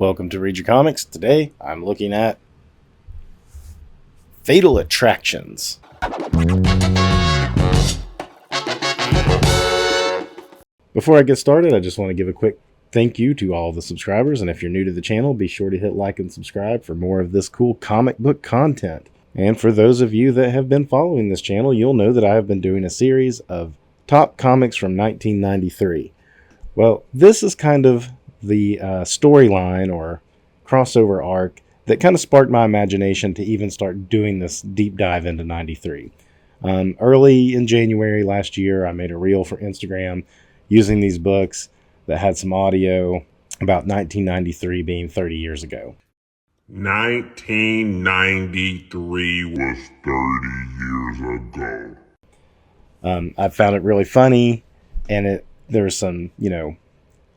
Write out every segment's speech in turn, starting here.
Welcome to Read Your Comics. Today I'm looking at Fatal Attractions. Before I get started, I just want to give a quick thank you to all the subscribers, and if you're new to the channel, be sure to hit like and subscribe for more of this cool comic book content. And for those of you that have been following this channel, you'll know that I have been doing a series of top comics from 1993. Well, this is kind of the storyline or crossover arc that kind of sparked my imagination to even start doing this deep dive into 93. Early in January last year, I made a reel for Instagram using these books that had some audio about 1993 being 30 years ago. 1993 was 30 years ago. I found it really funny, and there was some,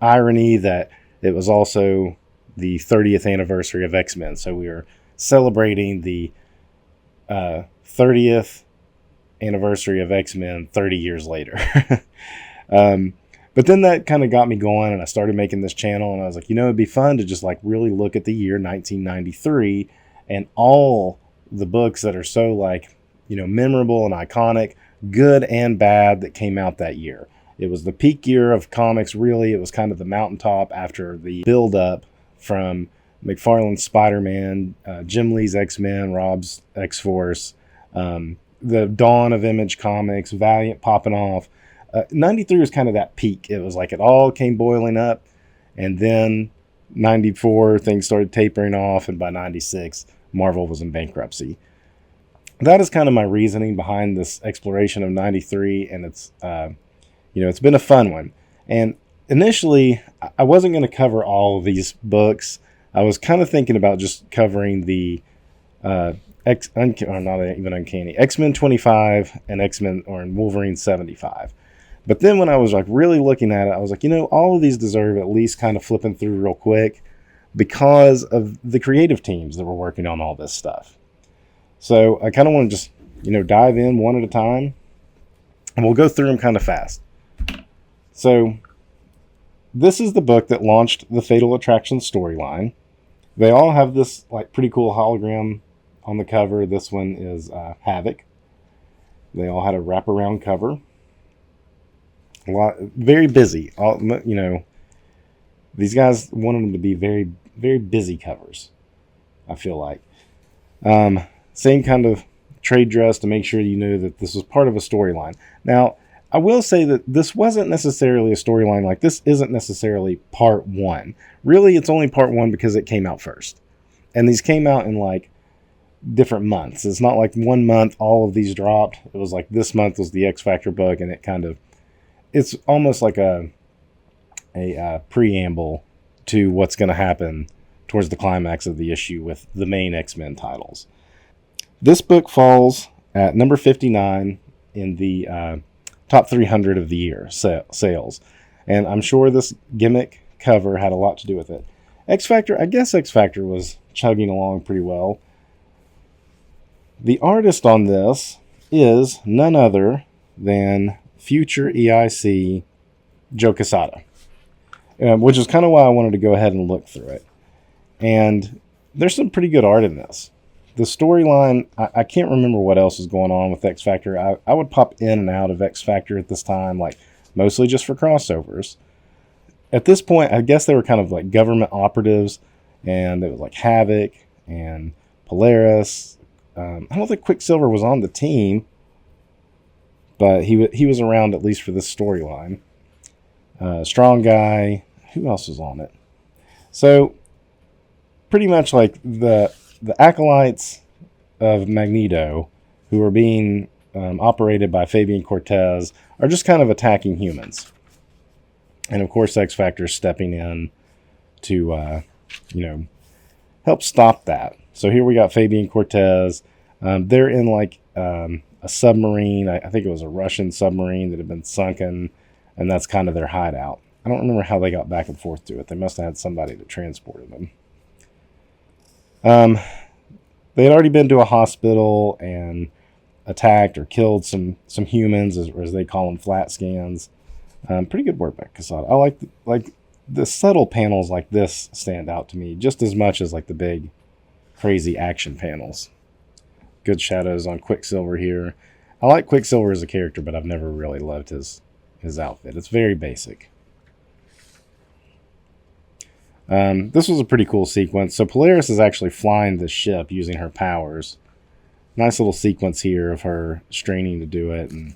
irony that it was also the 30th anniversary of X-Men. So we were celebrating the 30th anniversary of X-Men 30 years later. But then that kind of got me going, and I started making this channel, and I was like, it'd be fun to just really look at the year 1993 and all the books that are so memorable and iconic, good and bad, that came out that year. It was the peak year of comics, really. It was kind of the mountaintop after the build-up from McFarlane's Spider-Man, Jim Lee's X-Men, Rob's X-Force, the dawn of Image Comics, Valiant popping off. 93 was kind of that peak. It was like it all came boiling up, and then 94, things started tapering off, and by 96, Marvel was in bankruptcy. That is kind of my reasoning behind this exploration of 93, and it's it's been a fun one. And initially, I wasn't going to cover all of these books. I was kind of thinking about just covering the X-Men 25 and and Wolverine 75. But then when I was really looking at it, I was like, all of these deserve at least kind of flipping through real quick because of the creative teams that were working on all this stuff. So I kind of want to just, dive in one at a time, and we'll go through them kind of fast. So this is the book that launched the Fatal Attraction storyline. They all have this pretty cool hologram on the cover. This one is Havoc. They all had a wraparound cover. Very busy. These guys wanted them to be very, very busy covers, I feel like. Same kind of trade dress to make sure you knew that this was part of a storyline. Now, I will say that this wasn't necessarily a storyline. This isn't necessarily part one. Really, it's only part one because it came out first. And these came out in different months. It's not like 1 month all of these dropped. It was this month was the X Factor book, and it's almost like a preamble to what's going to happen towards the climax of the issue with the main X-Men titles. This book falls at number 59 in the top 300 of the year sales. And I'm sure this gimmick cover had a lot to do with it. X Factor was chugging along pretty well. The artist on this is none other than future EIC Joe Quesada, which is kind of why I wanted to go ahead and look through it. And there's some pretty good art in this. The storyline, I can't remember what else is going on with X Factor. I would pop in and out of X Factor at this time, mostly just for crossovers. At this point, I guess they were kind of government operatives, and it was Havoc and Polaris. I don't think Quicksilver was on the team, but he was around at least for this storyline. Strong Guy. Who else was on it? So pretty much the acolytes of Magneto, who are being operated by Fabian Cortez, are just kind of attacking humans. And of course, X Factor is stepping in to, help stop that. So here we got Fabian Cortez. They're in a submarine. I think it was a Russian submarine that had been sunken, and that's kind of their hideout. I don't remember how they got back and forth to it. They must have had somebody that transported them. They had already been to a hospital and attacked or killed some humans, as they call them, flat scans. Pretty good work by Quesada. I like the subtle panels like this stand out to me just as much as like the big crazy action panels. Good shadows on Quicksilver here. I like Quicksilver as a character, but I've never really loved his outfit. It's very basic. This was a pretty cool sequence. So Polaris is actually flying the ship using her powers. Nice little sequence here of her straining to do it, and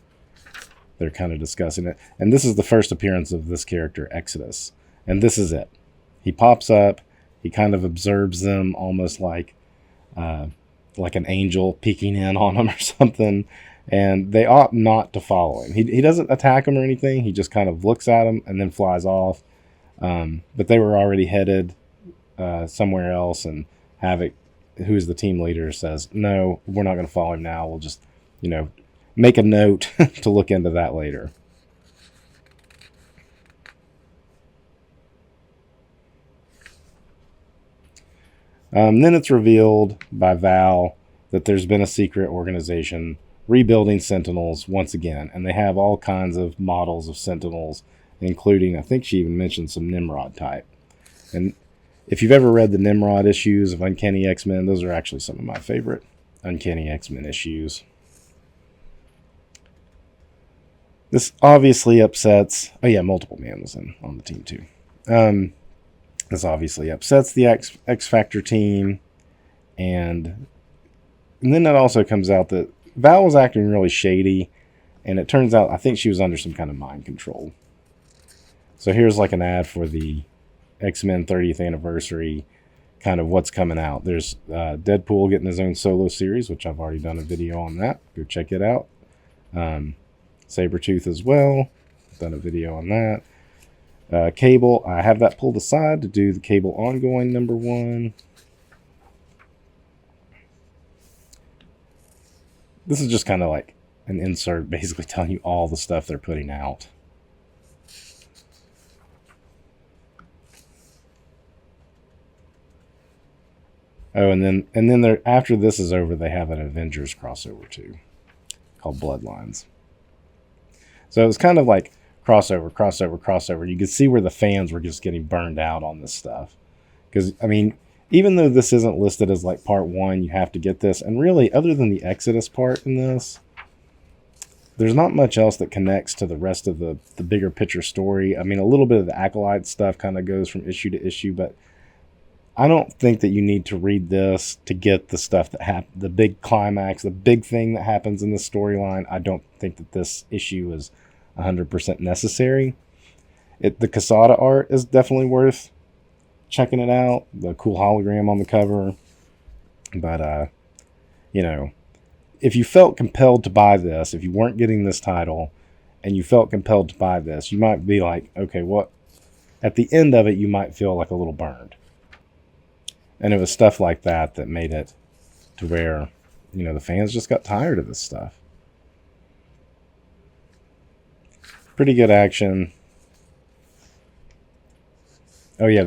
they're kind of discussing it. And this is the first appearance of this character, Exodus. And this is it. He pops up. He kind of observes them almost like an angel peeking in on them or something. And they ought not to follow him. He doesn't attack them or anything. He just kind of looks at them and then flies off. But they were already headed somewhere else, and Havoc, who's the team leader, says, no, we're not going to follow him now. We'll just, make a note to look into that later. Then it's revealed by Val that there's been a secret organization rebuilding Sentinels once again, and they have all kinds of models of Sentinels, including, I think she even mentioned some Nimrod type. And if you've ever read the Nimrod issues of Uncanny X-Men, those are actually some of my favorite Uncanny X-Men issues. This obviously upsets... Oh yeah, Multiple Man was on the team too. This obviously upsets the X Factor team. And then it also comes out that Val was acting really shady. And it turns out, I think she was under some kind of mind control. So here's like an ad for the X-Men 30th anniversary, kind of what's coming out. There's Deadpool getting his own solo series, which I've already done a video on that. Go check it out. Sabretooth as well. Done a video on that. Cable, I have that pulled aside to do the Cable ongoing #1. This is just kind of like an insert basically telling you all the stuff they're putting out. Oh, and then they're, after this is over, they have an Avengers crossover too, called Bloodlines. So it was kind of like crossover. You could see where the fans were just getting burned out on this stuff. Because, I mean, even though this isn't listed as like part 1, you have to get this. And really, other than the Exodus part in this, there's not much else that connects to the rest of the bigger picture story. I mean, a little bit of the Acolyte stuff kind of goes from issue to issue, but I don't think that you need to read this to get the stuff that happened, the big climax, the big thing that happens in this storyline. I don't think that this issue is 100% necessary. The Quesada art is definitely worth checking it out. The cool hologram on the cover. But, if you felt compelled to buy this, if you weren't getting this title and you felt compelled to buy this, you might be like, okay, what? At the end of it, you might feel like a little burned. And it was stuff like that that made it to where, the fans just got tired of this stuff. Pretty good action. Oh yeah,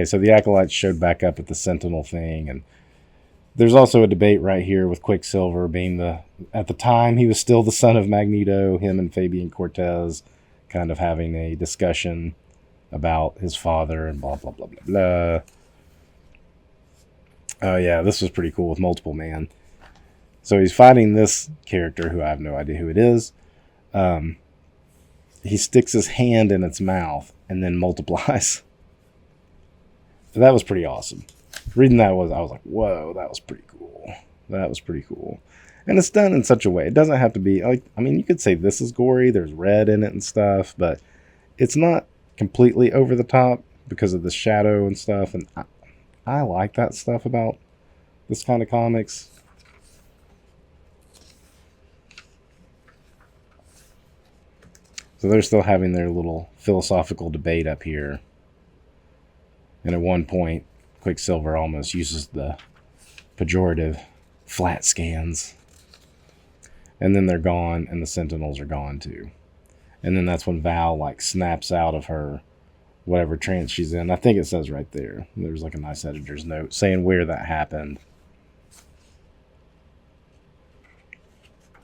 so the Acolytes showed back up at the Sentinel thing, and there's also a debate right here with Quicksilver being at the time he was still the son of Magneto, him and Fabian Cortez kind of having a discussion about his father and blah blah blah blah blah. Oh yeah, this was pretty cool with Multiple Man. So he's fighting this character who I have no idea who it is. He sticks his hand in its mouth and then multiplies. So that was pretty awesome. Reading that I was like, whoa, that was pretty cool. That was pretty cool. And it's done in such a way. It doesn't have to be like, I mean, you could say this is gory. There's red in it and stuff, but it's not completely over the top because of the shadow and stuff. And I like that stuff about this kind of comics. So they're still having their little philosophical debate up here. And at one point, Quicksilver almost uses the pejorative flat scans. And then they're gone, and the Sentinels are gone too. And then that's when Val snaps out of her whatever trance she's in. I think it says right there. There's a nice editor's note saying where that happened.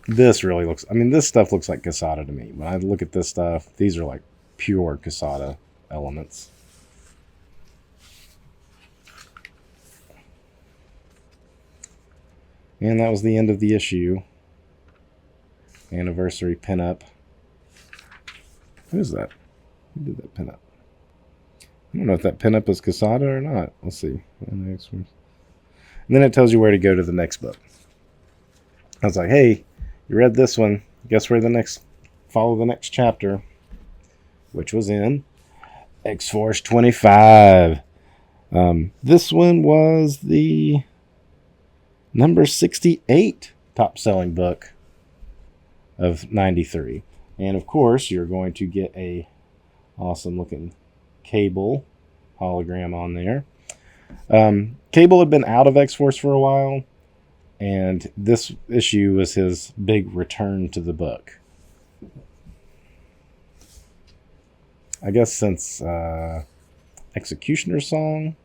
This really looks... I mean, this stuff looks like Quesada to me. When I look at this stuff, these are pure Quesada elements. And that was the end of the issue. Anniversary pinup. Who's that? Who did that pinup? I don't know if that pinup is Casada or not. Let's see. And then it tells you where to go to the next book. I was like, hey, you read this one. Guess where follow the next chapter, which was in X-Force 25. This one was the number 68 top-selling book of 93. And of course, you're going to get a awesome-looking Cable hologram on there. Cable had been out of X-Force for a while, and this issue was his big return to the book. I guess since Executioner's Song,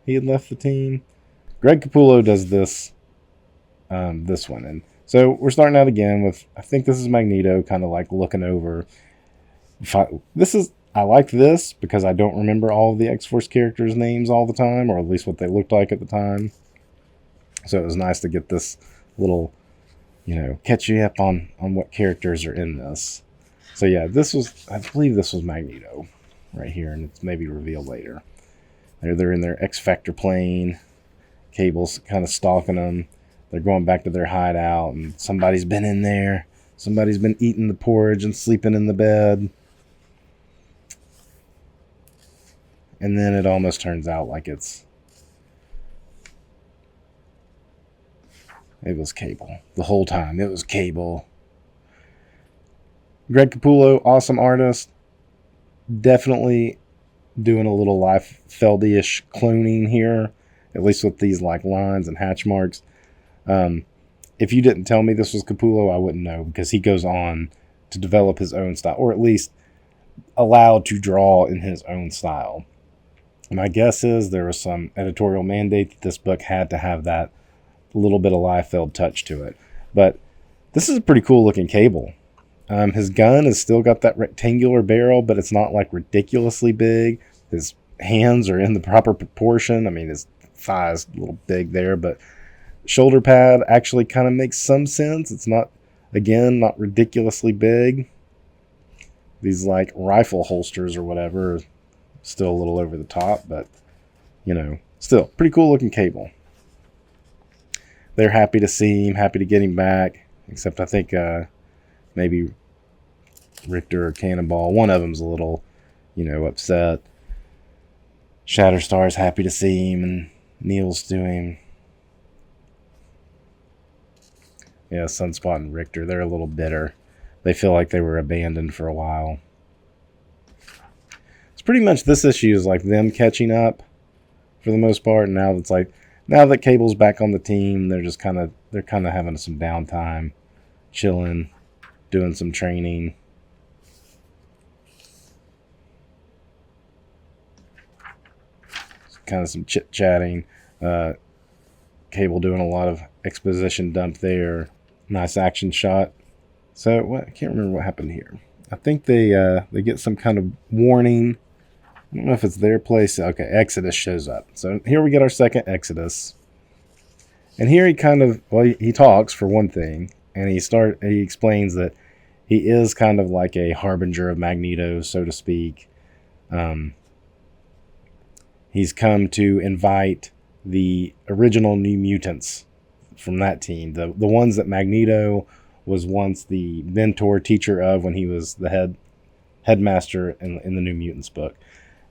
he had left the team. Greg Capullo does this one. And so we're starting out again with, I think this is Magneto kind of like looking over. I like this because I don't remember all of the X-Force characters' names all the time, or at least what they looked like at the time. So it was nice to get this little, catch you up on what characters are in this. So yeah, I believe this was Magneto right here, and it's maybe revealed later. They're in their X-Factor plane. Cable's kind of stalking them. They're going back to their hideout, and somebody's been in there. Somebody's been eating the porridge and sleeping in the bed. And then it almost turns out like it was Cable. The whole time, it was Cable. Greg Capullo, awesome artist. Definitely doing a little Liefeld-ish cloning here, at least with these like lines and hatch marks. If you didn't tell me this was Capullo, I wouldn't know, because he goes on to develop his own style, or at least allowed to draw in his own style. My guess is there was some editorial mandate that this book had to have that little bit of Liefeld touch to it. But this is a pretty cool looking Cable. His gun has still got that rectangular barrel, but it's not like ridiculously big. His hands are in the proper proportion. I mean, his thighs a little big there, but shoulder pad actually kind of makes some sense. It's not ridiculously big. These like rifle holsters or whatever are still a little over the top, but still pretty cool looking Cable. They're happy to see him, happy to get him back, except I think maybe Richter or Cannonball, one of them's a little upset. Shatterstar's happy to see him and kneels to him. Yeah, Sunspot and Richter, they're a little bitter. They feel like they were abandoned for a while. It's pretty much, this issue is like them catching up for the most part. And now that Cable's back on the team, they're kind of having some downtime, chilling, doing some training. Kind of some chit-chatting. Cable doing a lot of exposition dump there. Nice action shot. So I can't remember what happened here. I think they get some kind of warning. I don't know if it's their place. Okay, Exodus shows up. So here we get our second Exodus. And here he talks for one thing, and he explains that he is kind of like a harbinger of Magneto, so to speak. He's come to invite the original New Mutants from that team, the ones that Magneto was once the mentor teacher of when he was the headmaster in the New Mutants book.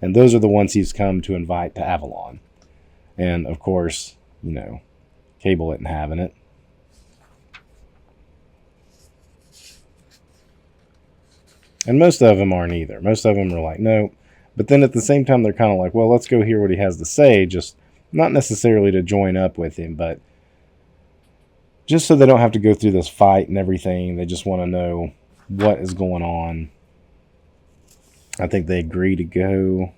And those are the ones he's come to invite to Avalon. And of course, Cable isn't having it. And most of them aren't either. Most of them are like, no. But then at the same time, they're kind of like, well, let's go hear what he has to say. Just not necessarily to join up with him, but just so they don't have to go through this fight and everything. They just want to know what is going on. I think they agree to go.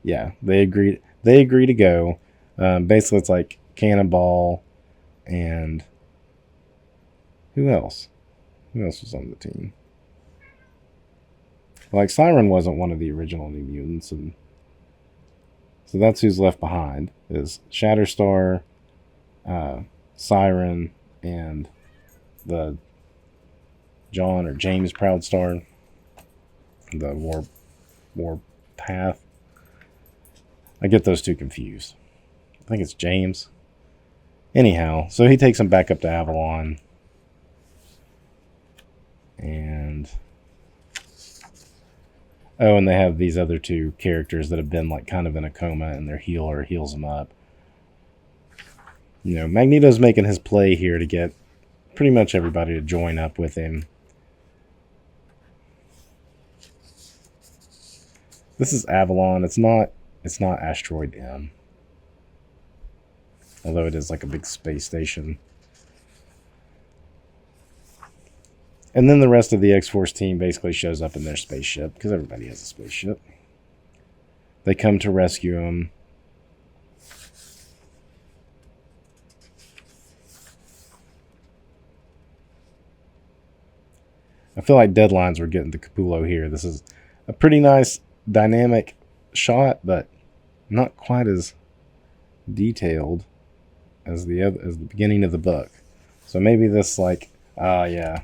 Yeah, they agree to go. Basically, it's like Cannonball and who else? Who else was on the team? Like, Siren wasn't one of the original New Mutants, and so that's who's left behind, is Shatterstar, Siren and the John or James Proudstar, the War Path. I get those two confused. I think it's James. Anyhow, so he takes him back up to Avalon. And and they have these other two characters that have been like kind of in a coma, and their healer heals them up. You know, Magneto's making his play here to get pretty much everybody to join up with him. This is Avalon. It's not Asteroid M. Although it is like a big space station. And then the rest of the X-Force team basically shows up in their spaceship, because everybody has a spaceship. They come to rescue him. I feel like deadlines were getting to Capullo here. This is a pretty nice dynamic shot, but not quite as detailed as the beginning of the book. So maybe this yeah.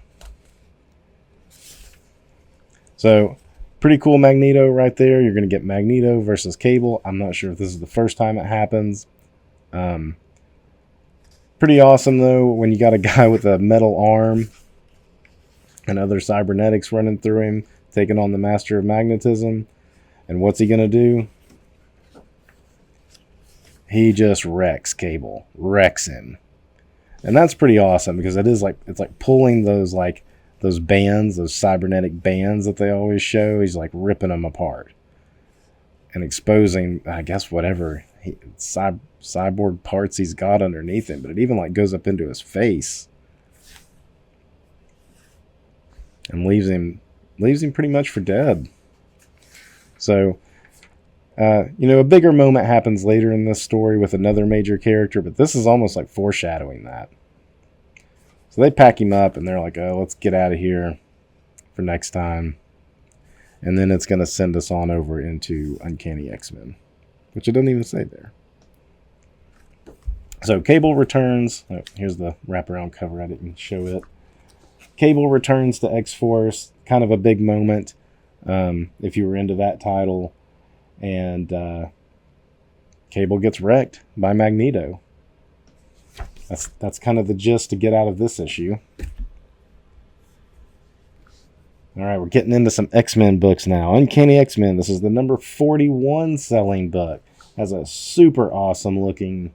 So pretty cool Magneto right there. You're going to get Magneto versus Cable. I'm not sure if this is the first time it happens. Pretty awesome though when you got a guy with a metal arm and other cybernetics running through him, taking on the Master of Magnetism. And what's he going to do? He just wrecks Cable. Wrecks him. And that's pretty awesome because it's like pulling those bands, those cybernetic bands that they always show. He's like ripping them apart and exposing, I guess, whatever cyborg parts he's got underneath him. But it even like goes up into his face and leaves him pretty much for dead. So, a bigger moment happens later in this story with another major character, but this is almost like foreshadowing that. So they pack him up and they're like, oh, let's get out of here for next time. And then it's going to send us on over into Uncanny X-Men, which it doesn't even say there. So Cable returns. Oh, here's the wraparound cover. I didn't show it. Cable returns to X-Force. Kind of a big moment if you were into that title. And Cable gets wrecked by Magneto. That's kind of the gist to get out of this issue. All right, we're getting into some X-Men books now. Uncanny X-Men. This is the number 41 selling book. Has a super awesome looking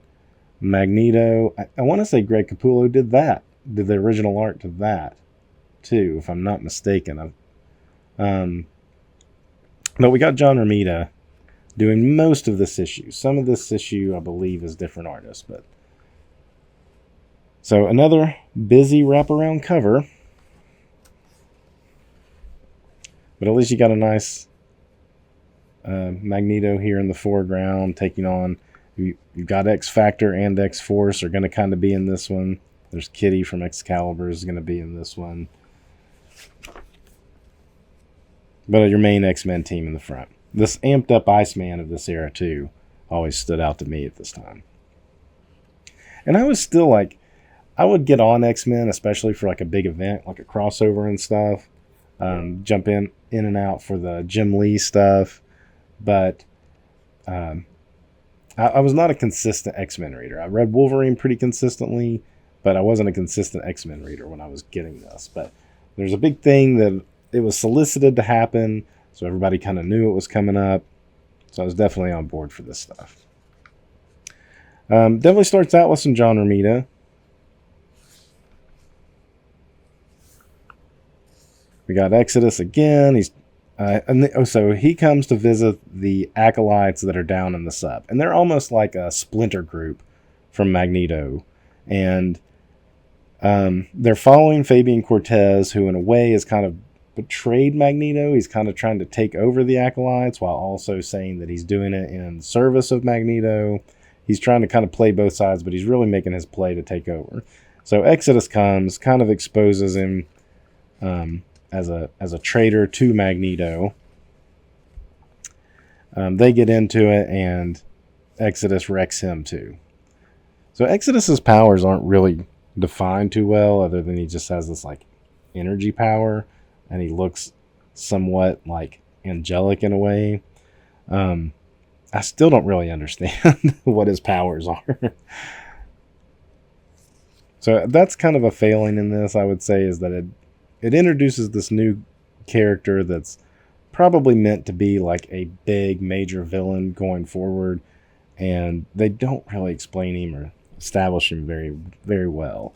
Magneto. I want to say Greg Capullo did the original art to that too, if I'm not mistaken. But we got John Romita doing most of this issue. Some of this issue, I believe, is different artists. But so another busy wraparound cover. But at least you got a nice Magneto here in the foreground taking on. You've got X-Factor and X-Force are going to kind of be in this one. There's Kitty from Excalibur is going to be in this one. But your main X-Men team in the front. This amped up Iceman of this era too always stood out to me at this time. And I was still like, I would get on X-Men, especially for like a big event, like a crossover and stuff. Jump in and out for the Jim Lee stuff. But I was not a consistent X-Men reader. I read Wolverine pretty consistently, but I wasn't a consistent X-Men reader when I was getting this. But there's a big thing that it was solicited to happen, so everybody kind of knew it was coming up. So I was definitely on board for this stuff. Definitely starts out with some John Romita. We got Exodus again. So he comes to visit the acolytes that are down in the sub. And they're almost like a splinter group from Magneto. And they're following Fabian Cortez, who in a way is kind of betrayed Magneto. He's kind of trying to take over the acolytes while also saying that he's doing it in service of Magneto. He's trying to kind of play both sides, but he's really making his play to take over. So Exodus comes, kind of exposes him as a traitor to Magneto. They get into it, and Exodus wrecks him too. So Exodus's powers aren't really defined too well, other than he just has this like energy power, and he looks somewhat like angelic in a way. I still don't really understand what his powers are. So that's kind of a failing in this, I would say, is that it introduces this new character that's probably meant to be like a big major villain going forward, and they don't really explain him or establish him very, very well.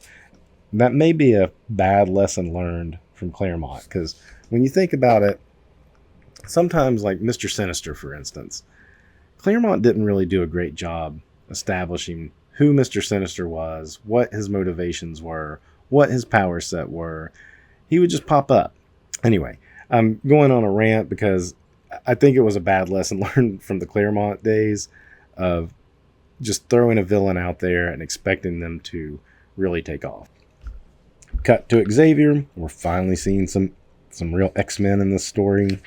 That may be a bad lesson learned from Claremont, because when you think about it, sometimes like Mr. Sinister, for instance, Claremont didn't really do a great job establishing who Mr. Sinister was, what his motivations were, what his power set were. He would just pop up. Anyway, I'm going on a rant because I think it was a bad lesson learned from the Claremont days of just throwing a villain out there and expecting them to really take off. Cut to Xavier. We're finally seeing some real X-Men in this story.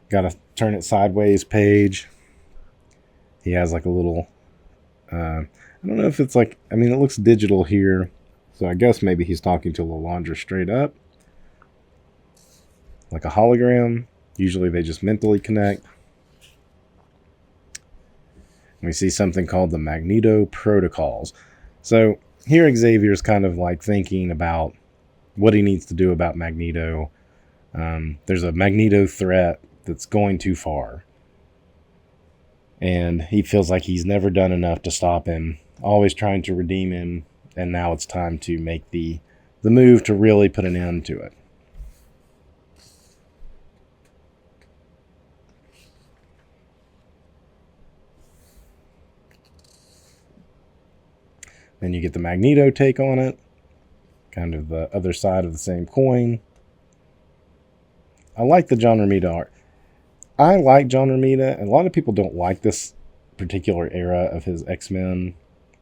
Got to turn it sideways page. He has like a little, I don't know if it's like, I mean, it looks digital here. So I guess maybe he's talking to Lalandra straight up. Like a hologram. Usually they just mentally connect. We see something called the Magneto Protocols. So here Xavier's kind of like thinking about what he needs to do about Magneto. There's a Magneto threat that's going too far. And he feels like he's never done enough to stop him, always trying to redeem him, and now it's time to make the move to really put an end to it. Then you get the Magneto take on it, kind of the other side of the same coin. I like the John Romita art. I like John Romita, and a lot of people don't like this particular era of his X-Men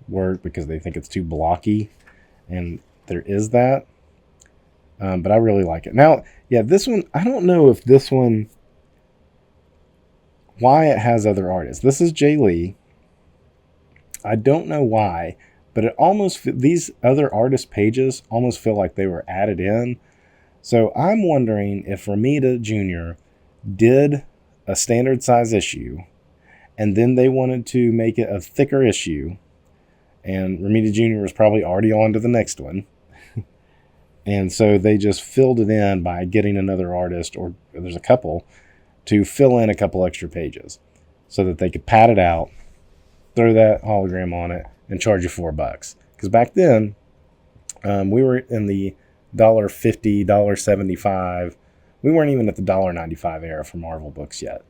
work because they think it's too blocky, and there is that. But I really like it. Now, yeah, this one, I don't know if this one, why it has other artists. This is Jay Lee. I don't know why, but it almost, these other artist pages almost feel like they were added in. So I'm wondering if Romita Jr. did a standard size issue, and then they wanted to make it a thicker issue, and Romita Jr. was probably already on to the next one. And so they just filled it in by getting another artist, or there's a couple, to fill in a couple extra pages so that they could pad it out, throw that hologram on it, and charge you $4. Because back then, we were in the $1.50, $1.75. We weren't even at the $1.95 era for Marvel books yet.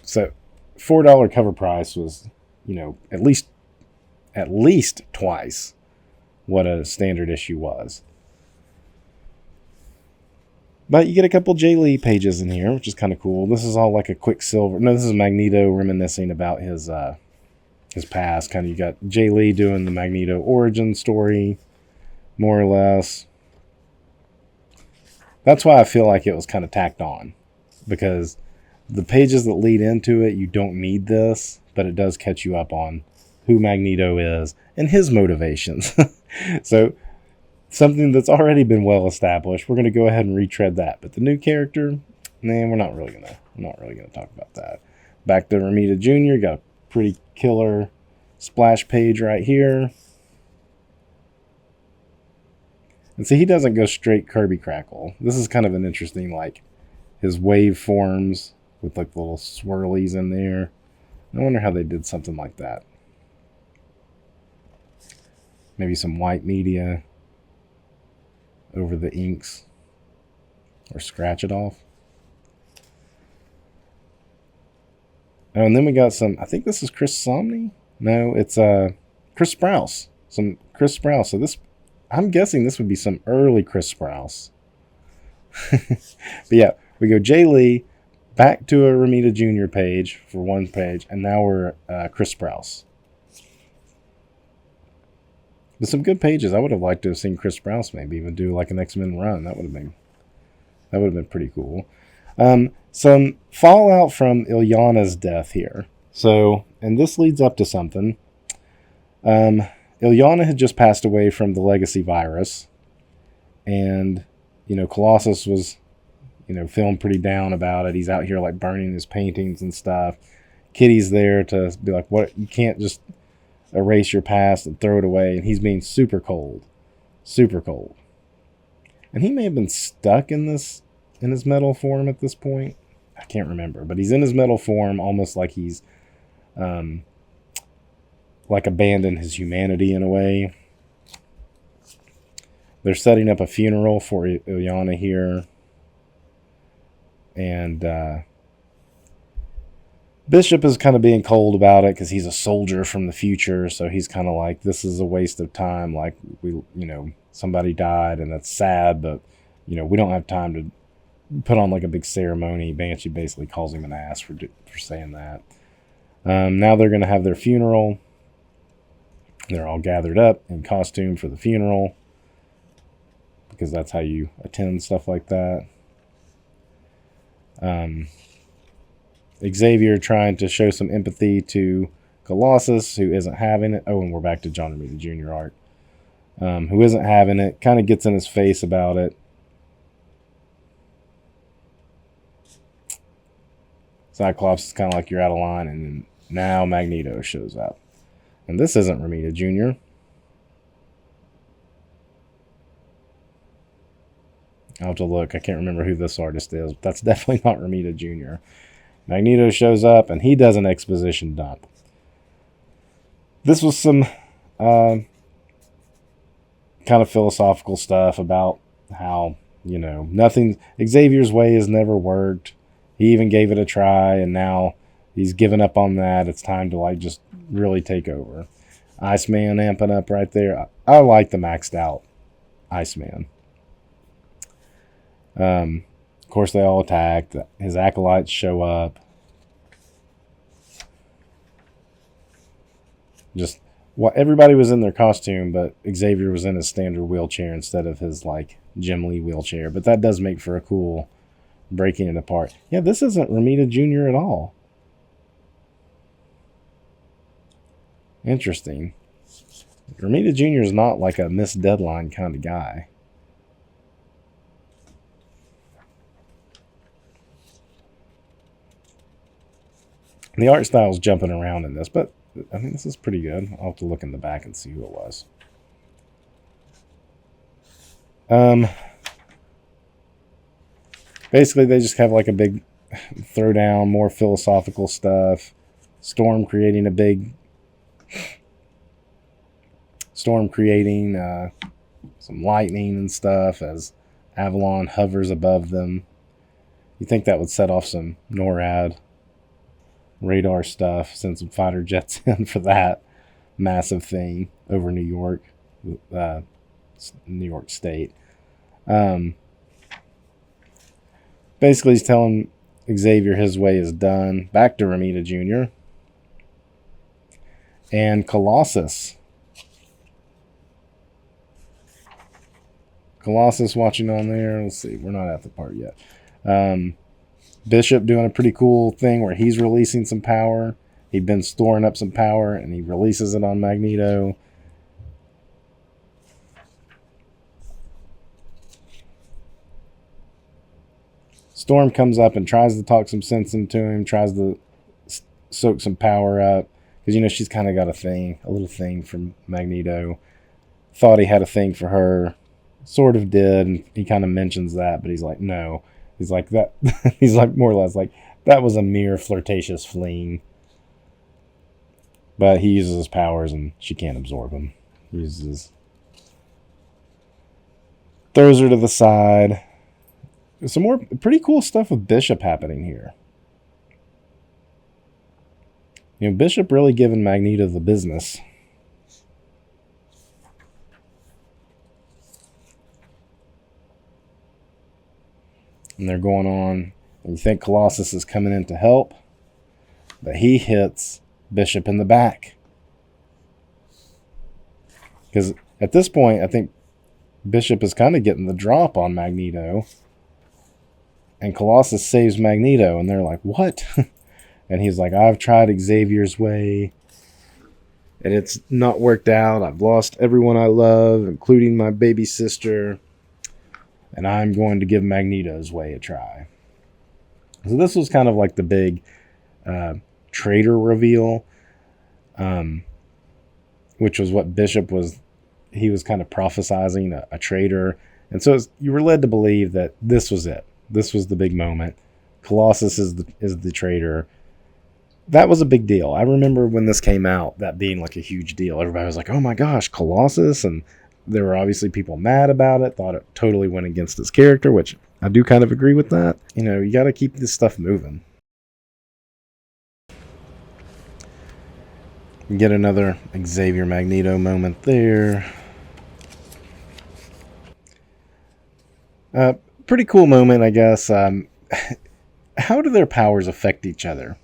So $4 cover price was, at least twice what a standard issue was. But you get a couple Jay Lee pages in here, which is kind of cool. This is all like a Quicksilver. No, this is Magneto reminiscing about his past. Kind of, you got Jay Lee doing the Magneto origin story, more or less. That's why I feel like it was kind of tacked on, because the pages that lead into it, you don't need this, but it does catch you up on who Magneto is and his motivations. So something that's already been well established, we're going to go ahead and retread that. But the new character, we're not really gonna talk about that. Back to Romita Jr. Got a pretty killer splash page right here. And see, he doesn't go straight Kirby Crackle. This is kind of an interesting, like, his wave forms with like little swirlies in there. I wonder how they did something like that. Maybe some white media over the inks, or scratch it off. Oh, and then we got some, I think this is Chris Somney. No, it's Chris Sprouse. Some Chris Sprouse. So this, I'm guessing this would be some early Chris Sprouse. But yeah, we go Jay Lee, back to a Romita Jr. page for one page, and now we're Chris Sprouse. But some good pages. I would have liked to have seen Chris Sprouse maybe even do like an X-Men run. That would have been pretty cool. Some fallout from Ilyana's death here. So, and this leads up to something. Ilyana had just passed away from the legacy virus, and Colossus was feeling pretty down about it. He's out here like burning his paintings and stuff. Kitty's there to be like, what? You can't just erase your past and throw it away. And he's being super cold, super cold. And he may have been stuck in his metal form at this point. I can't remember, but he's in his metal form, almost like he's like abandoned his humanity in a way. They're setting up a funeral for Ilyana here. And Bishop is kind of being cold about it because he's a soldier from the future. So he's kind of like, this is a waste of time. Like, somebody died and that's sad, but, we don't have time to put on like a big ceremony. Banshee basically calls him an ass for saying that. Now they're going to have their funeral. They're all gathered up in costume for the funeral because that's how you attend stuff like that. Xavier trying to show some empathy to Colossus, who isn't having it. Oh, and we're back to John Romita Jr. art. Who isn't having it, kind of gets in his face about it. Cyclops is kind of like, you're out of line, and now Magneto shows up. And this isn't Romita Jr. I'll have to look. I can't remember who this artist is, but that's definitely not Romita Jr. Magneto shows up, and he does an exposition dump. This was some kind of philosophical stuff about how, nothing, Xavier's way has never worked. He even gave it a try, and now he's given up on that. It's time to just really take over. Iceman amping up right there. I like the maxed out Iceman. Of course, they all attack. His acolytes show up. Everybody was in their costume, but Xavier was in his standard wheelchair instead of his Jim Lee wheelchair. But that does make for a cool breaking it apart. Yeah, this isn't Romita Jr. at all. Interesting. Romita Jr. is not like a missed deadline kind of guy. The art style is jumping around in this, but I mean, this is pretty good. I'll have to look in the back and see who it was. Basically, they just have a big throwdown, more philosophical stuff. Storm creating some lightning and stuff as Avalon hovers above them. You think that would set off some NORAD radar stuff, send some fighter jets in for that massive thing over New York State. Basically, he's telling Xavier his way is done. Back to Romita Jr. and Colossus. Colossus watching on there. Let's see. We're not at the part yet. Bishop doing a pretty cool thing where he's releasing some power. He'd been storing up some power, and he releases it on Magneto. Storm comes up and tries to talk some sense into him, tries to soak some power up. Because, she's kind of got a little thing for Magneto. Thought he had a thing for her. Sort of did, and he kind of mentions that, but he's like, no. He's like that. He's like more or less like that was a mere flirtatious fling. But he uses his powers and she can't absorb them. Throws her to the side. There's some more pretty cool stuff with Bishop happening here. Bishop really giving Magneto the business. And they're going on. And you think Colossus is coming in to help. But he hits Bishop in the back. Because at this point, I think Bishop is kind of getting the drop on Magneto. And Colossus saves Magneto. And they're like, what? And he's like, I've tried Xavier's way, and it's not worked out. I've lost everyone I love, including my baby sister, and I'm going to give Magneto's way a try. So this was kind of like the big traitor reveal, which was what Bishop was. He was kind of prophesizing a traitor. And so you were led to believe that this was it. This was the big moment. Colossus is the traitor. That was a big deal. I remember when this came out, that being like a huge deal. Everybody was like, oh my gosh, Colossus. And there were obviously people mad about it, thought it totally went against his character, which I do kind of agree with that. You know, you got to keep this stuff moving. Get another Xavier Magneto moment there. Pretty cool moment, I guess. How do their powers affect each other?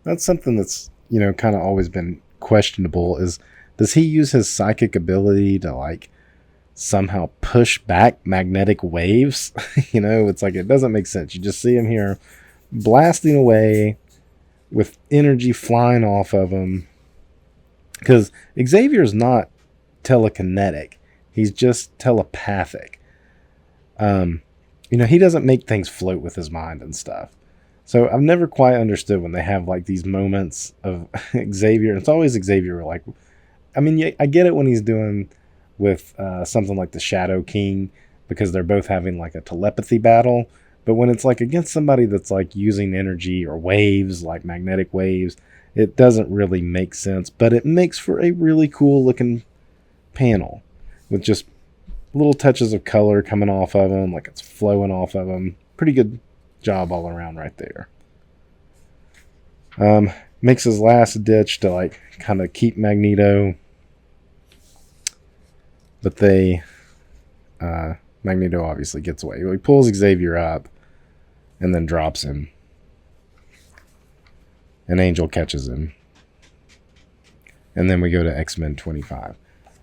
That's something that's, you know, kind of always been questionable. Does he use his psychic ability to, like, somehow push back magnetic waves? You know, it's like, it doesn't make sense. You just see him here blasting away with energy flying off of him. Because Xavier's not telekinetic. He's just telepathic. You know, he doesn't make things float with his mind and stuff. So I've never quite understood when they have like these moments of Xavier. It's always Xavier. Like, I mean, I get it when he's doing with something like the Shadow King, because they're both having like a telepathy battle. But when it's like against somebody that's like using energy or waves, like magnetic waves, it doesn't really make sense. But it makes for a really cool looking panel with just little touches of color coming off of him, like it's flowing off of him. Pretty good job all around right there. Makes his last ditch to like kind of keep Magneto, but Magneto obviously gets away. He pulls Xavier up and then drops him. An Angel catches him. And then we go to X-Men 25.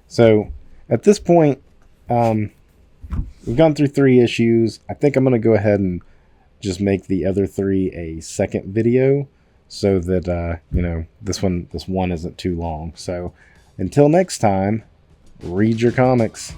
So at this point, we've gone through 3 issues. I think I'm going to go ahead and just make the other 3 a second video so that, you know, this one isn't too long. So until next time, read your comics.